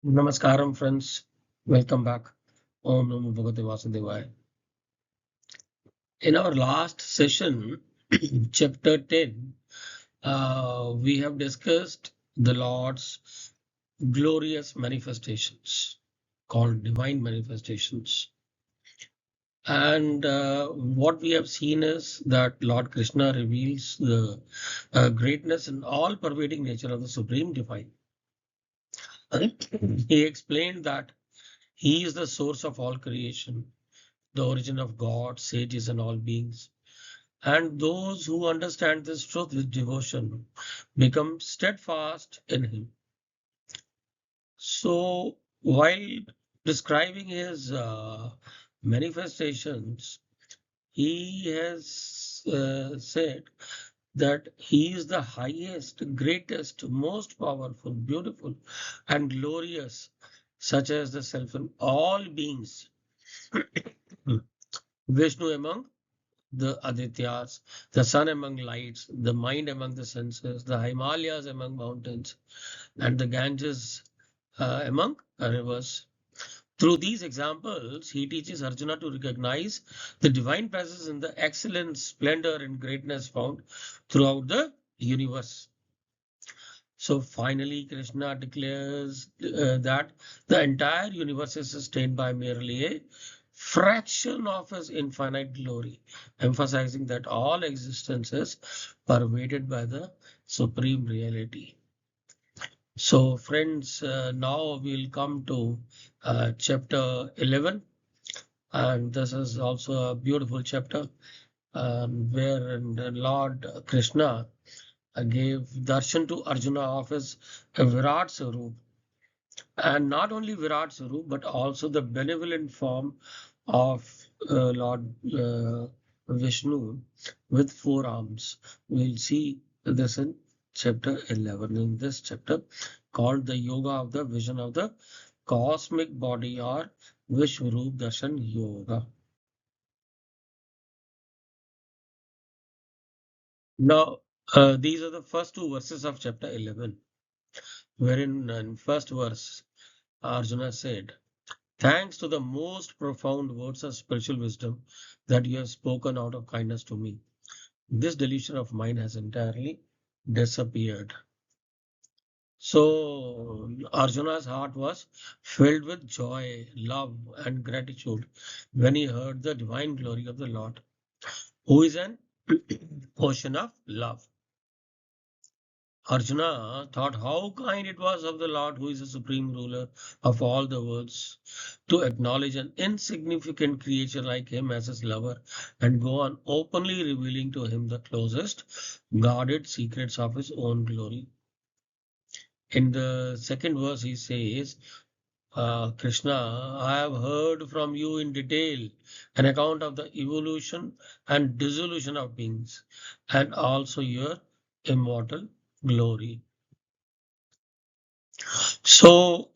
Namaskaram, friends. Welcome back. Om Namo Bhagavate Vasudevaya. In our last session, chapter 10, we have discussed the Lord's glorious manifestations called divine manifestations. And what we have seen is that Lord Krishna reveals the greatness and all pervading nature of the Supreme Divine. He explained that He is the source of all creation, the origin of God, sages, and all beings. And those who understand this truth with devotion become steadfast in Him. So, while describing His manifestations, He has said that He is the highest, greatest, most powerful, beautiful, and glorious, such as the self in all beings. Vishnu among the Adityas, the sun among lights, the mind among the senses, the Himalayas among mountains, and the Ganges among rivers. Through these examples, he teaches Arjuna to recognize the divine presence in the excellence, splendor, and greatness found throughout the universe. So finally, Krishna declares that the entire universe is sustained by merely a fraction of his infinite glory, emphasizing that all existence is pervaded by the supreme reality. So, friends, now we'll come to chapter 11, and this is also a beautiful chapter where the Lord Krishna gave darshan to Arjuna of his Virat Swarup. And not only Virat Swarup, but also the benevolent form of Lord Vishnu with four arms. We'll see this in chapter 11. In this chapter, called the Yoga of the Vision of the Cosmic Body, or Vishvarupa Darshana Yoga. Now, these are the first two verses of chapter 11, wherein in first verse, Arjuna said, "Thanks to the most profound words of spiritual wisdom that you have spoken out of kindness to me, this delusion of mine has entirely disappeared." So Arjuna's heart was filled with joy, love, and gratitude when he heard the divine glory of the Lord, who is an ocean of love. Arjuna thought how kind it was of the Lord, who is the supreme ruler of all the worlds, to acknowledge an insignificant creature like him as his lover and go on openly revealing to him the closest guarded secrets of his own glory. In the second verse, he says, Krishna, I have heard from you in detail an account of the evolution and dissolution of beings, and also your immortal glory. So,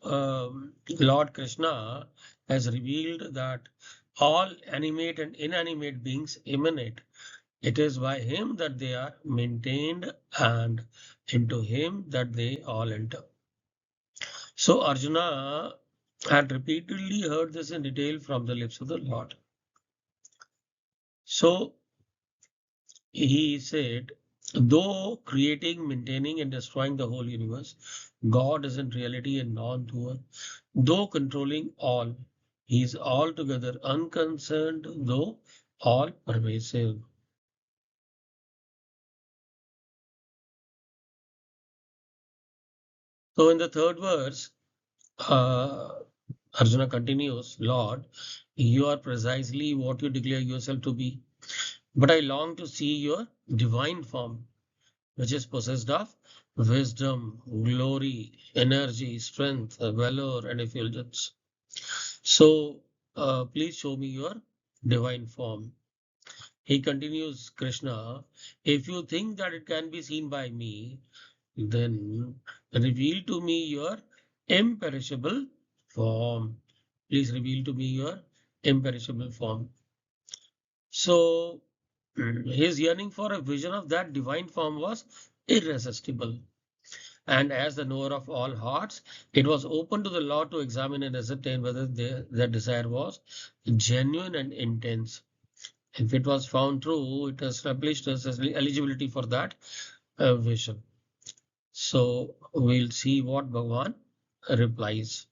Lord Krishna has revealed that all animate and inanimate beings emanate. It is by him that they are maintained, and into him that they all enter. So, Arjuna had repeatedly heard this in detail from the lips of the Lord. So, he said, though creating, maintaining, and destroying the whole universe, God is in reality a non-doer. Though controlling all, he is altogether unconcerned, though all pervasive. So in the third verse, uh, Arjuna continues, Lord, you are precisely what you declare yourself to be, but I long to see your divine form, which is possessed of wisdom, glory, energy, strength, valor, and effulgence. So, please show me your divine form. He continues, Krishna, if you think that it can be seen by me, then reveal to me your imperishable form. Please reveal to me your imperishable form. So, his yearning for a vision of that divine form was irresistible. And as the knower of all hearts, it was open to the Lord to examine and ascertain whether their desire was genuine and intense. If it was found true, it established as eligibility for that vision. So we'll see what Bhagavan replies.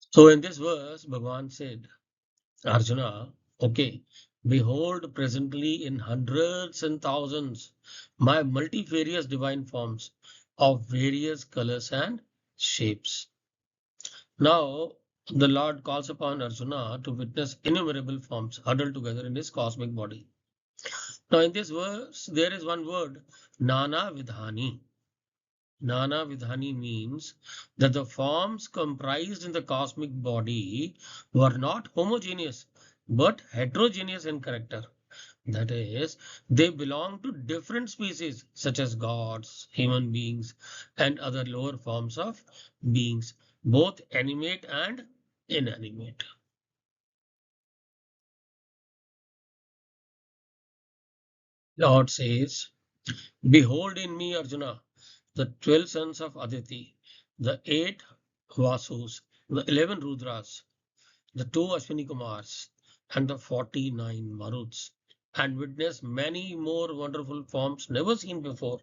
So in this verse, Bhagavan said, Arjuna, okay, behold presently in hundreds and thousands my multifarious divine forms of various colors and shapes. Now the Lord calls upon Arjuna to witness innumerable forms huddled together in his cosmic body. Now in this verse, there is one word, Nana Vidhani. Nana Vidhani means that the forms comprised in the cosmic body were not homogeneous but heterogeneous in character. That is, they belong to different species such as gods, human beings, and other lower forms of beings, both animate and inanimate. Lord says, behold in me, Arjuna, the 12 sons of Aditi, the 8 Vasus, the 11 Rudras, the 2 Ashwini Kumars, and the 49 Maruts, and witness many more wonderful forms never seen before.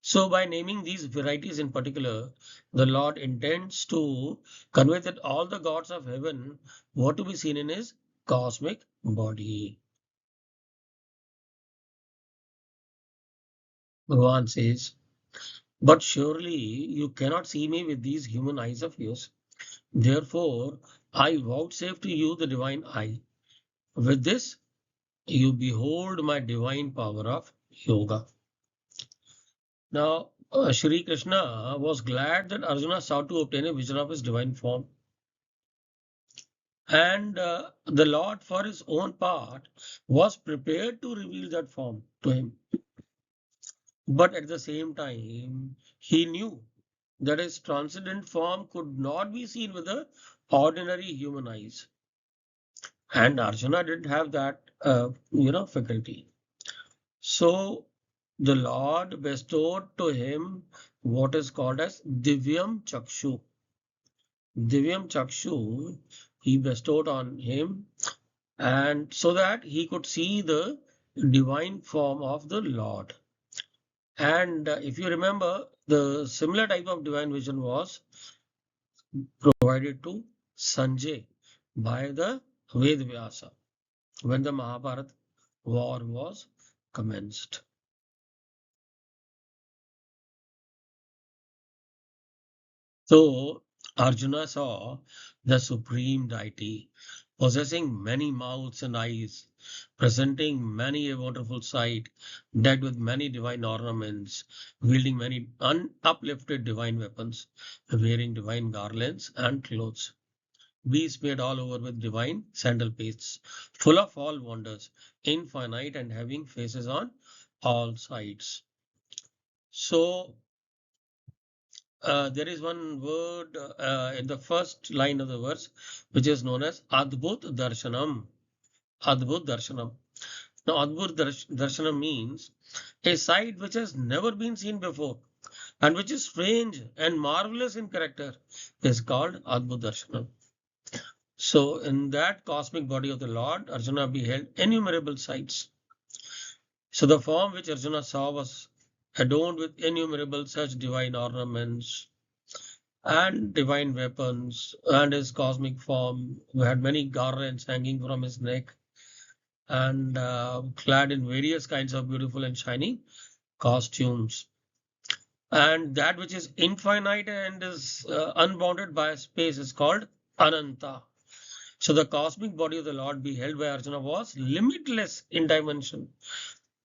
So, by naming these varieties in particular, the Lord intends to convey that all the gods of heaven were to be seen in his cosmic body. Bhagavan says, but surely you cannot see me with these human eyes of yours. Therefore, I vouchsafe to you the divine eye. With this, you behold my divine power of yoga. Now, Shri Krishna was glad that Arjuna sought to obtain a vision of his divine form. And the Lord, for his own part, was prepared to reveal that form to him. But at the same time, he knew that his transcendent form could not be seen with the ordinary human eyes. And Arjuna didn't have that, faculty. So the Lord bestowed to him what is called as Divyam Chakshu. Divyam Chakshu, he bestowed on him, and so that he could see the divine form of the Lord. And if you remember, the similar type of divine vision was provided to Sanjay by the Ved Vyasa when the Mahabharata war was commenced. So Arjuna saw the supreme deity possessing many mouths and eyes, presenting many a wonderful sight, decked with many divine ornaments, wielding many uplifted divine weapons, wearing divine garlands and clothes. Bees made all over with divine sandal pastes, full of all wonders, infinite and having faces on all sides. So there is one word in the first line of the verse, which is known as Adbhut Darshanam. Adbhut Darshanam. Now, Darshanam means a sight which has never been seen before and which is strange and marvelous in character is called Adbhut Darshanam. So, in that cosmic body of the Lord, Arjuna beheld innumerable sights. So, the form which Arjuna saw was adorned with innumerable such divine ornaments and divine weapons, and his cosmic form had many garlands hanging from his neck, and clad in various kinds of beautiful and shiny costumes. And that which is infinite and is unbounded by space is called Ananta. So the cosmic body of the Lord beheld by Arjuna was limitless in dimension.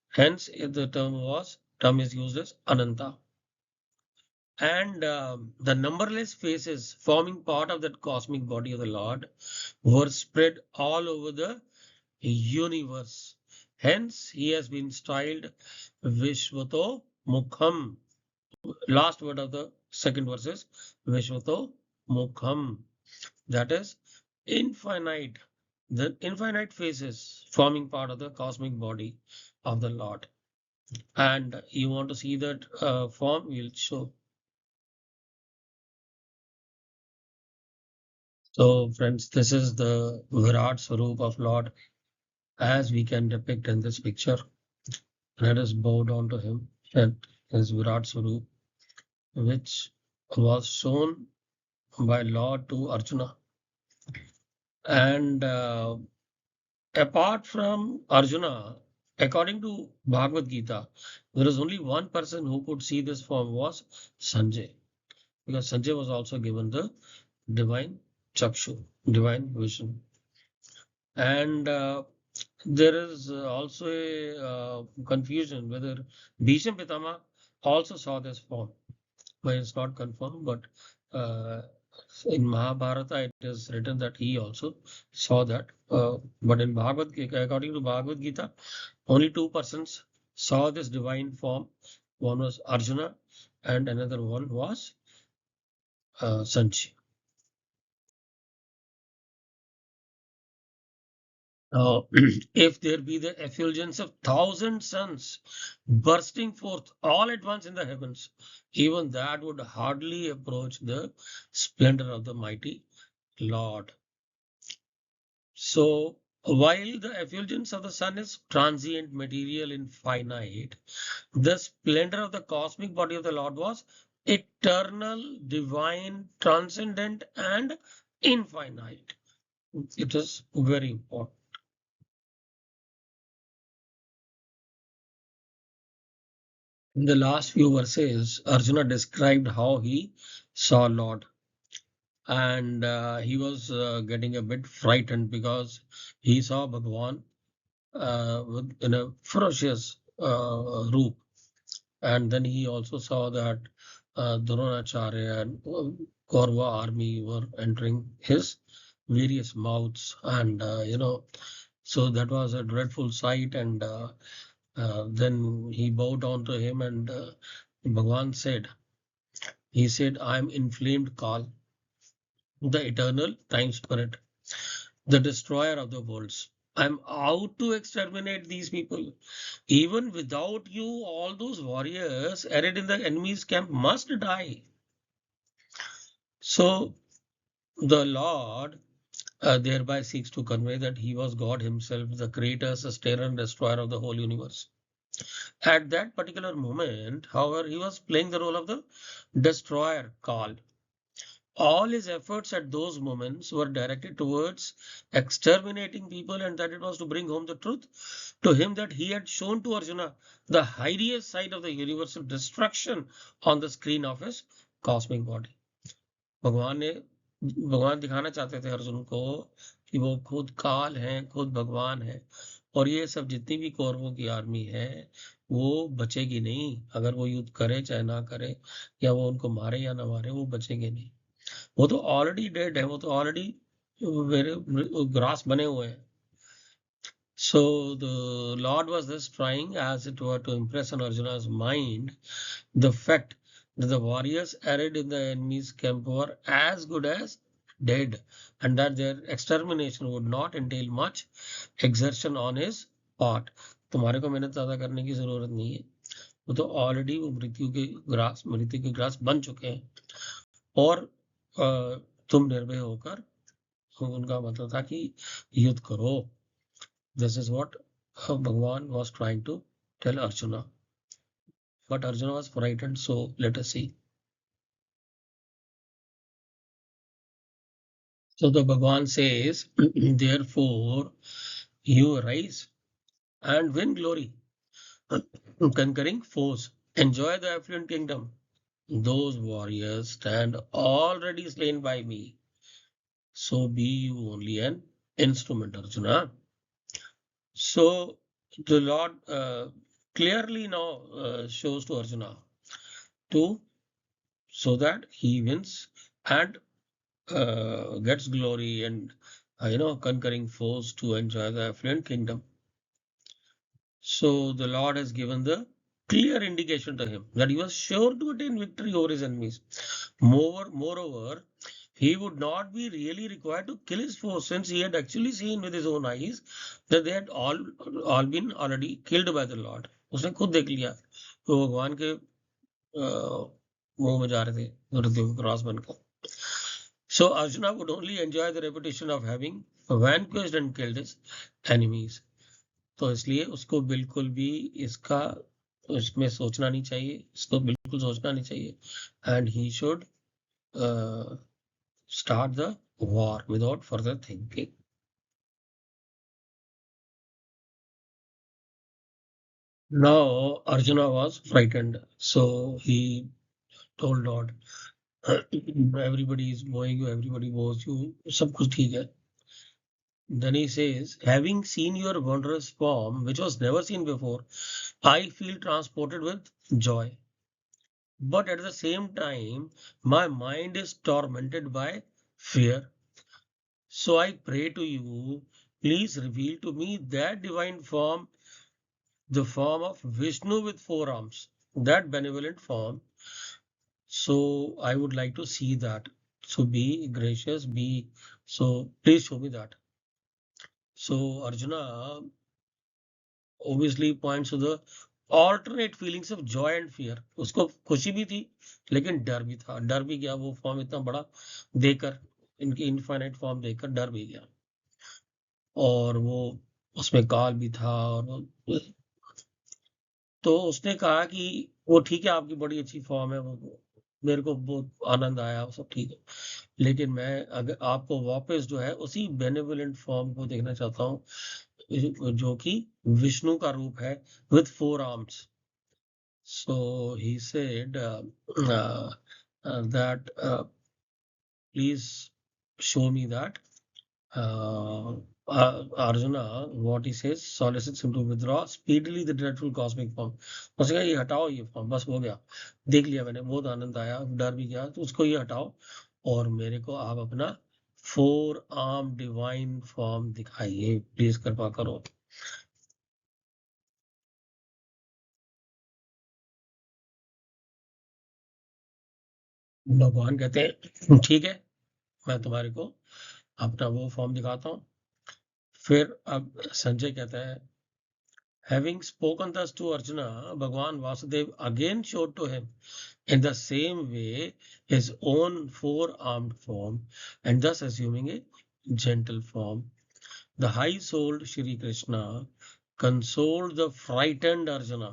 Hence, the term is used as Ananta. And the numberless faces forming part of that cosmic body of the Lord were spread all over the universe. Hence, he has been styled Vishvato Mukham. Last word of the second verse is Vishvato Mukham. That is infinite then infinite faces forming part of the cosmic body of the Lord. And you want to see that form, we'll show. So, friends, this is the Virat Swarup of Lord as we can depict in this picture. Let us bow down to him and his Virat Swarup, which was shown by Lord to Arjuna. And apart from Arjuna, according to Bhagavad Gita, there is only one person who could see this form was Sanjay, because Sanjay was also given the divine chakshu, divine vision. And there is also a confusion whether Bhishma Pitama also saw this form, but it's not confirmed. But uh, in Mahabharata, it is written that he also saw that. But in Bhagavad Gita, according to Bhagavad Gita, only two persons saw this divine form. One was Arjuna, and another one was Sanchi. If there be the effulgence of thousand suns bursting forth all at once in the heavens, even that would hardly approach the splendor of the mighty Lord. So, while the effulgence of the sun is transient, material, infinite, the splendor of the cosmic body of the Lord was eternal, divine, transcendent, and infinite. It is very important. In the last few verses, Arjuna described how he saw Lord, and he was getting a bit frightened because he saw Bhagwan in a ferocious roop, and then he also saw that Dronacharya and Kaurva army were entering his various mouths, and so that was a dreadful sight. And then he bowed down to him, and Bhagwan said, he said, I am inflamed Kal, the eternal time spirit, the destroyer of the worlds. I'm out to exterminate these people. Even without you, all those warriors arrayed in the enemy's camp must die. So the Lord thereby seeks to convey that he was God himself, the creator, sustainer, and destroyer of the whole universe. At that particular moment, however, he was playing the role of the destroyer, Kal. All his efforts at those moments were directed towards exterminating people, and that it was to bring home the truth to him that he had shown to Arjuna the hideous side of the universal destruction on the screen of his cosmic body. भगवान ने भगवान दिखाना चाहते थे अर्जुन को कि वो खुद काल हैं, खुद भगवान है, और ये सब जितनी भी कौरवों की आर्मी है वो बचेगी नहीं। अगर वो युद्ध करे चाहे ना करे, या वो उनको मारे या ना मारे, वो बचेंगे नहीं। वो तो ऑलरेडी डेड है, वो तो ऑलरेडी ग्रास बने हुए हैं। So the Lord was just trying, as it were, to impress on Arjuna's mind the fact that the warriors arrayed in the enemy's camp were as good as dead, and that their extermination would not entail much exertion on his part. तुम्हारे को मेहनत ज्यादा करने की जरूरत नहीं है, वो तो ऑलरेडी वो मृत्यु के ग्रास बन चुके हैं। और तुम निर्भय होकर, उनका मतलब था कि युद्ध करो। This is what Bhagwan was trying to tell Arjuna. But Arjuna was frightened, so let us see. So the Bhagwan says, therefore, you arise and win glory, conquering foes, enjoy the affluent kingdom. Those warriors stand already slain by me. So be you only an instrument, Arjuna. So the Lord clearly now shows to Arjuna to so that he wins and gets glory and conquering foes to enjoy the affluent kingdom. So the Lord has given the clear indication to him that he was sure to attain victory over his enemies. Moreover, he would not be really required to kill his foes, since he had actually seen with his own eyes that they had all been already killed by the Lord. उसने खुद देख लिया कि वो भगवान के मुंह में जा रहे थे मृत्यु क्रॉस बनकर. So Arjuna would only enjoy the repetition of having vanquished and killed his enemies. तो इसलिए उसको बिल्कुल भी इसका इसमें सोचना नहीं चाहिए, इसको बिल्कुल सोचना नहीं चाहिए. And he should start the war without further thinking. Now Arjuna was frightened, so he told Lord, everybody is knowing you, everybody knows you, सब कुछ ठीक है. Then he says, having seen your wondrous form, which was never seen before, I feel transported with joy. But at the same time, my mind is tormented by fear. So I pray to you, please reveal to me that divine form, the form of Vishnu with four arms, that benevolent form. So I would like to see that. So be gracious, so please show me that. So Arjuna obviously points to the alternate feelings of joy and fear. उसको खुशी भी थी लेकिन डर भी था. डर भी गया, वो फॉर्म इतना बड़ा देकर, इनकी इनफाइनाइट फॉर्म देखकर डर भी गया. और वो उसमें काल भी था. और तो उसने कहा कि वो ठीक है, आपकी बड़ी अच्छी फॉर्म है, वो मेरे को बहुत आनंद आया, वो सब ठीक है, लेकिन मैं अगर आपको वापस जो है उसी बेनेवोलेंट फॉर्म को देखना चाहता हूँ, जो कि विष्णु का रूप है with four arms. So he said that please show me that. Arjuna, what he says, solicits him to withdraw speedily the dreadful cosmic form. उसने कहा ये हटाओ, ये फॉर्म बस हो गया, देख लिया मैंने, बहुत आनंद आया, डर भी गया, तो उसको ये हटाओ और मेरे को आप अपना फोर आर्म डिवाइन फॉर्म दिखाइए, प्लीज कृपा करो. भगवान कहते हैं ठीक है, मैं तुम्हारे को अपना वो फॉर्म दिखाता हूँ. फिर अब संजय कहता है, having spoken thus to Arjuna, Bhagwan Vasudev again showed to him in the same way his own four-armed form, and thus assuming a gentle form. The high-souled Shri Krishna consoled the frightened Arjuna.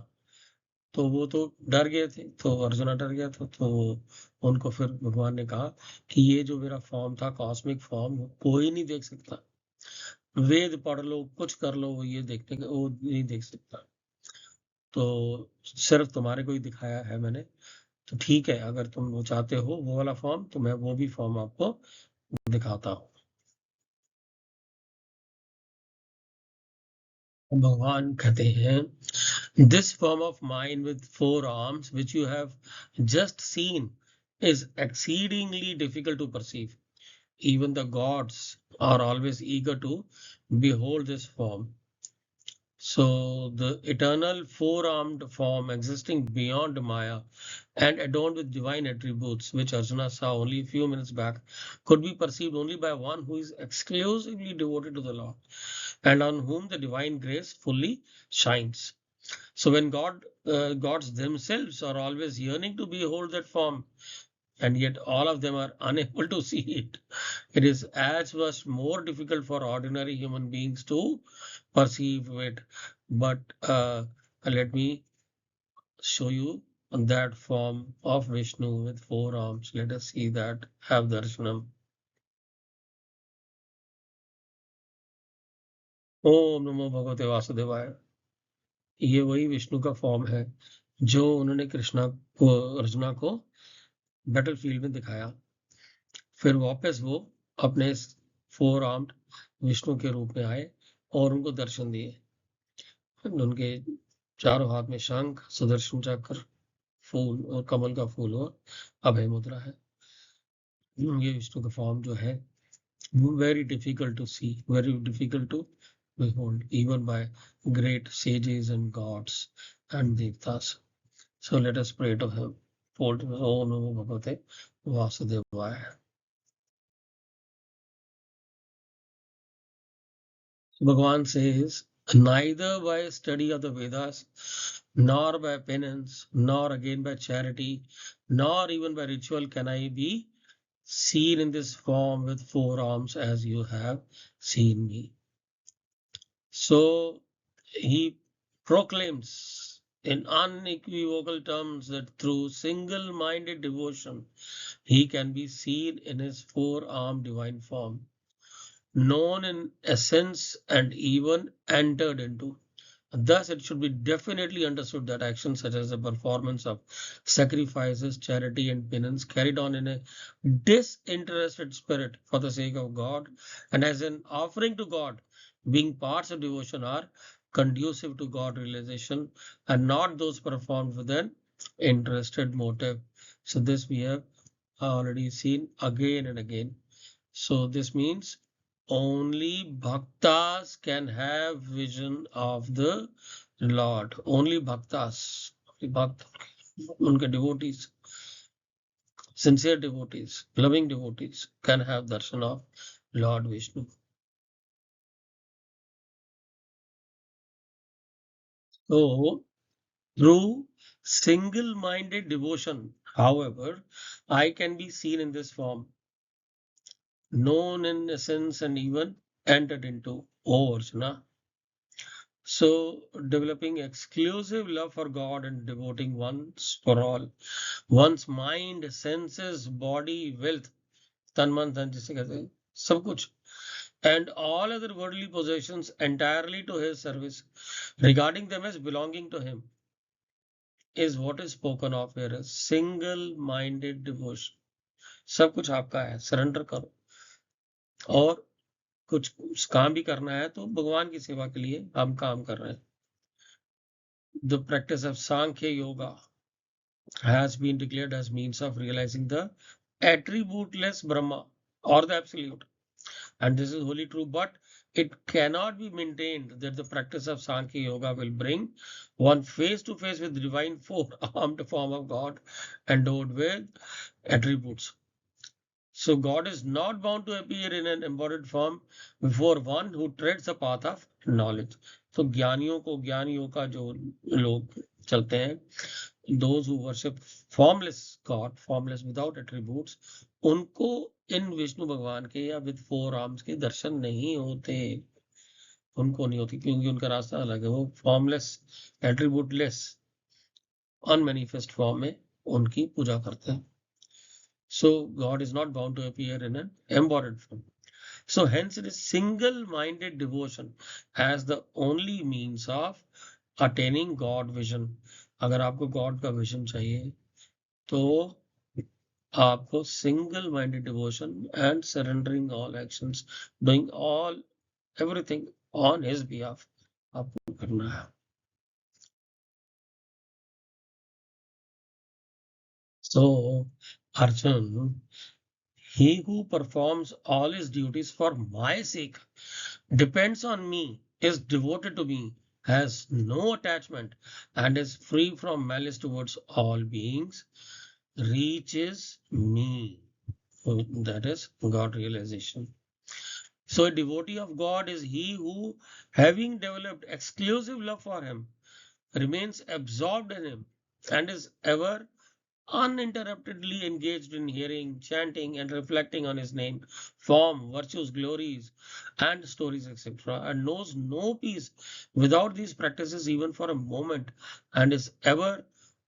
तो वो तो डर गए थे, तो अर्जुना डर गया था, तो उनको फिर भगवान ने कहा कि ये जो मेरा फॉर्म था, कॉस्मिक फॉर्म, कोई नहीं देख सकता. वेद पढ़ लो, कुछ कर लो, वो ये देखने का वो नहीं देख सकता. तो सिर्फ तुम्हारे को ही दिखाया है मैंने. तो ठीक है, अगर तुम वो चाहते हो वो वाला फॉर्म, तो मैं वो भी फॉर्म आपको दिखाता हूँ. भगवान कहते हैं, this form of mind with four arms which you have just seen is exceedingly difficult to perceive. Even the gods are always eager to behold this form. So the eternal four-armed form existing beyond Maya and adorned with divine attributes, which Arjuna saw only a few minutes back, could be perceived only by one who is exclusively devoted to the Lord and on whom the divine grace fully shines. So when gods themselves are always yearning to behold that form, and yet all of them are unable to see it, it is as much more difficult for ordinary human beings to perceive it. But let me show you that form of Vishnu with four arms. Let us see that. Have darshanam. ओम नमो भगवते वासुदेवाय. ये वही विष्णु का form है जो उन्होंने कृष्णा को, अर्जुना को बैटल फील्ड में दिखाया. फिर वापस वो अपने फोर आर्म्ड विष्णु के रूप में आए और उनको दर्शन दिए. उनके चारों हाथ में शंख, सुदर्शन चक्र, फूल और कमल का फूल और अभय मुद्रा है. ये विष्णु का फॉर्म जो है, very difficult to see, very difficult to behold, even by great sages and gods and devtas. So let us pray to him. Om Namo Bhagavate Vasudevaya. Bhagavan says, neither by study of the Vedas, nor by penance, nor again by charity, nor even by ritual can I be seen in this form with four arms as you have seen me. So he proclaims in unequivocal terms that through single-minded devotion, he can be seen in his four-armed divine form, known in essence and even entered into. Thus, it should be definitely understood that actions such as the performance of sacrifices, charity, and penance carried on in a disinterested spirit for the sake of God and as an offering to God, being parts of devotion, are conducive to God realization and not those performed with an interested motive. So, this we have already seen again and again. So, this means only bhaktas can have vision of the Lord. Only bhaktas, bhakt, unke devotees, sincere devotees, loving devotees can have darshan of Lord Vishnu. So, through single-minded devotion, however, I can be seen in this form, known in essence and even entered into. Oh, Arjuna. So, developing exclusive love for God and devoting once for all, one's mind, senses, body, wealth, tan man dhan जिसे कहते हैं, सब कुछ, and all other worldly possessions entirely to his service, regarding them as belonging to him, is what is spoken of here as single-minded devotion. सब कुछ आपका है, surrender करो, और कुछ काम भी करना है तो भगवान की सेवा के लिए हम काम कर रहे हैं. The practice of Sankhya Yoga has been declared as means of realizing the attributeless Brahma or the absolute. And this is wholly true, but it cannot be maintained that the practice of Sankhya Yoga will bring one face to face with the divine four-armed form of God endowed with attributes. So God is not bound to appear in an embodied form before one who treads the path of knowledge. तो ज्ञानियों को ज्ञानियों का जो लोग चलते हैं, those who worship formless God, formless without attributes, उनको इन विष्णु भगवान के या विद फोर आर्म्स के दर्शन नहीं होते. उनको नहीं होती क्योंकि उनका रास्ता अलग है. वो फॉर्मलेस, एट्रीब्यूटलेस, अनमैनिफेस्ट फॉर्म में उनकी पूजा करते हैं. So God is not bound to appear in an embodied form. So hence it is single-minded devotion as the only means of attaining God vision. अगर आपको God का vision चाहिए तो आपको single-minded devotion and surrendering all actions, doing everything on His behalf आपको करना है. So Arjun, he who performs all his duties for my sake, depends on me, is devoted to me, has no attachment, and is free from malice towards all beings, reaches me. So that is God realization. So a devotee of God is he who, having developed exclusive love for him, remains absorbed in him and is ever uninterruptedly engaged in hearing, chanting, and reflecting on his name, form, virtues, glories, and stories, etc., and knows no peace without these practices even for a moment, and is ever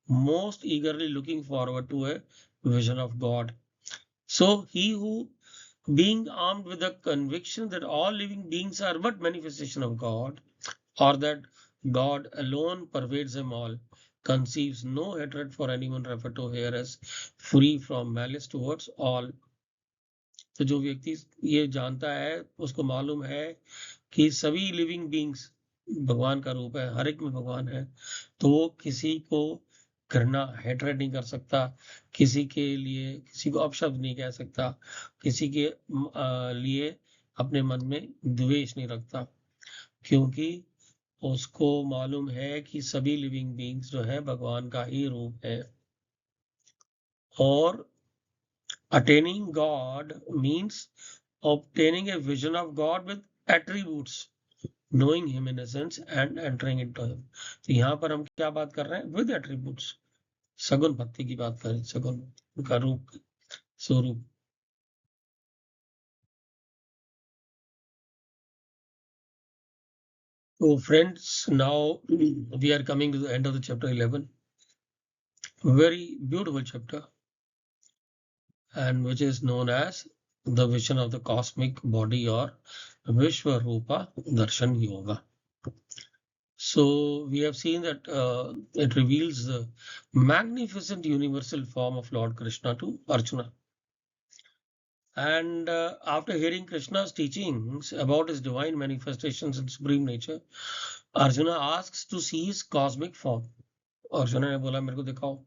most eagerly looking forward to a vision of God. So he who, being armed with the conviction that all living beings are but manifestation of God, or that God alone pervades them all, conceives no hatred for anyone referred to here as free from malice towards all. तो जो व्यक्ति ये जानता है, उसको मालूम है कि सभी लिविंग बींग्स भगवान का रूप है, हर एक में भगवान है, तो वो किसी को घृणा, हेट्रेड नहीं कर सकता, किसी के लिए किसी को अपशब्द नहीं कह सकता, किसी के लिए अपने मन में द्वेष नहीं रखता, क्योंकि उसको मालूम है कि सभी लिविंग बीइंग्स जो है भगवान का ही रूप है. और attaining God means obtaining a vision of God with attributes. knowing him in a sense and entering into him. तो यहाँ पर हम क्या बात कर रहे हैं? With attributes. सगुण भक्ति की बात करें, सगुण का रूप, स्वरूप. So friends, now we are coming to the end of the chapter 11. Very beautiful chapter, and which is known as the vision of the cosmic body or Vishvarupa Darshana Yoga. So we have seen that it reveals the magnificent universal form of Lord Krishna to Arjuna. And after hearing Krishna's teachings about his divine manifestations and supreme nature, Arjuna asks to see his cosmic form. Arjuna ने बोला मेरे को दिखाओ.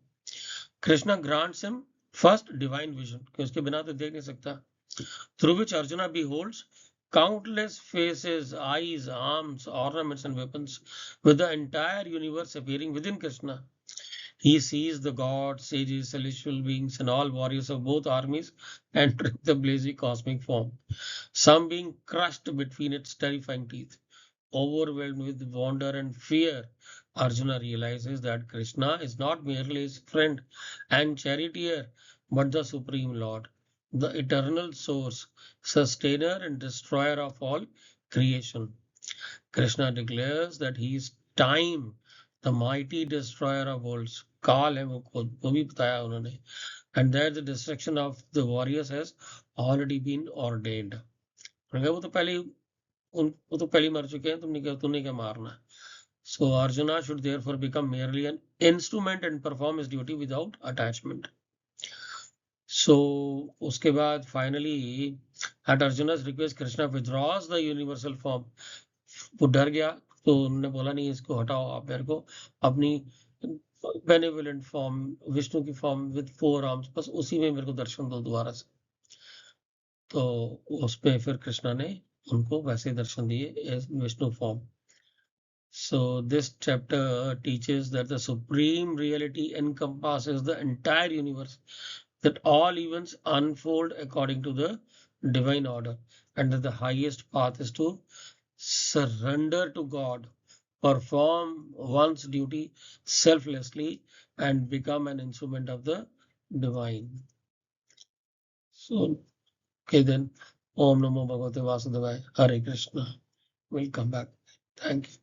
Krishna grants him first divine vision, कि उसके बिना तो देख नहीं सकता, through which Arjuna beholds countless faces, eyes, arms, ornaments, and weapons, with the entire universe appearing within Krishna. He sees the gods, sages, celestial beings, and all warriors of both armies entering the blazing cosmic form, some being crushed between its terrifying teeth. Overwhelmed with wonder and fear, Arjuna realizes that Krishna is not merely his friend and charioteer, but the Supreme Lord, the eternal source, sustainer, and destroyer of all creation. Krishna declares that he is time, the mighty destroyer of worlds. काल है वो भी बताया उन्होंने. And that the destruction of the warriors has already been ordained. वो तो पहले वो तो पहले मर चुके हैं, तुमने क्या मारना. So Arjuna should therefore become merely an instrument and perform his duty without attachment. So उसके बाद finally at Arjuna's request Krishna withdraws the universal form. वो डर गया तो उन्होंने बोला नहीं इसको हटाओ, आप मेरे को अपनी बेनिवोलेंट फॉर्म, विष्णु की फॉर्म विद 4 आर्म्स, बस उसी में मेरे को दर्शन दो दोबारा से. तो उसमें फिर कृष्णा ने उनको वैसे दर्शन दिए Vishnu form. So this chapter teaches that the supreme reality encompasses the entire universe, that all events unfold according to the divine order, and that the highest path is to surrender to God, perform one's duty selflessly, and become an instrument of the divine. So, okay then, Om Namo Bhagavate Vasudevaya, Hare Krishna. We'll come back. Thank you.